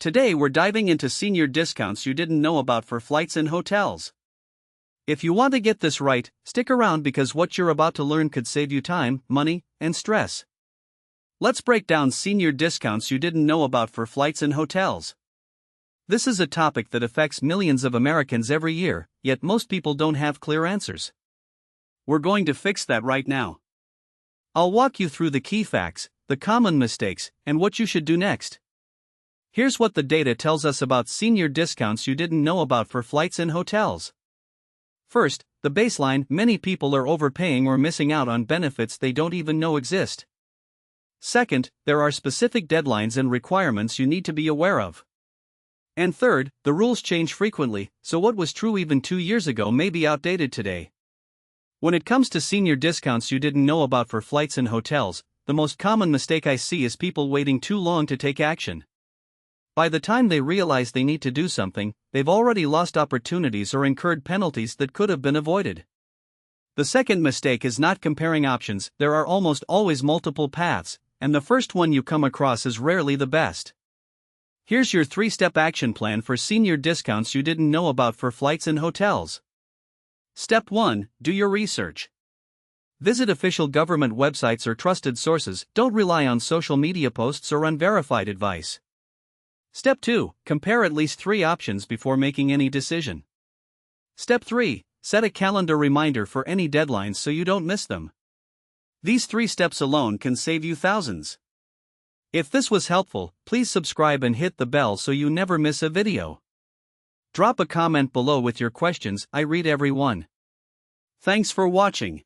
Today we're diving into senior discounts you didn't know about for flights and hotels. If you want to get this right, stick around because what you're about to learn could save you time, money, and stress. Let's break down senior discounts you didn't know about for flights and hotels. This is a topic that affects millions of Americans every year, yet most people don't have clear answers. We're going to fix that right now. I'll walk you through the key facts, the common mistakes, and what you should do next. Here's what the data tells us about senior discounts you didn't know about for flights and hotels. First, the baseline: many people are overpaying or missing out on benefits they don't even know exist. Second, there are specific deadlines and requirements you need to be aware of. And third, the rules change frequently, so what was true even 2 years ago may be outdated today. When it comes to senior discounts you didn't know about for flights and hotels, the most common mistake I see is people waiting too long to take action. By the time they realize they need to do something, they've already lost opportunities or incurred penalties that could have been avoided. The second mistake is not comparing options. There are almost always multiple paths, and the first one you come across is rarely the best. Here's your 3-step action plan for senior discounts you didn't know about for flights and hotels. Step 1. Do your research. Visit official government websites or trusted sources. Don't rely on social media posts or unverified advice. Step 2. Compare at least 3 options before making any decision. Step 3. Set a calendar reminder for any deadlines so you don't miss them. These 3 steps alone can save you thousands. If this was helpful, please subscribe and hit the bell so you never miss a video. Drop a comment below with your questions. I read every one. Thanks for watching.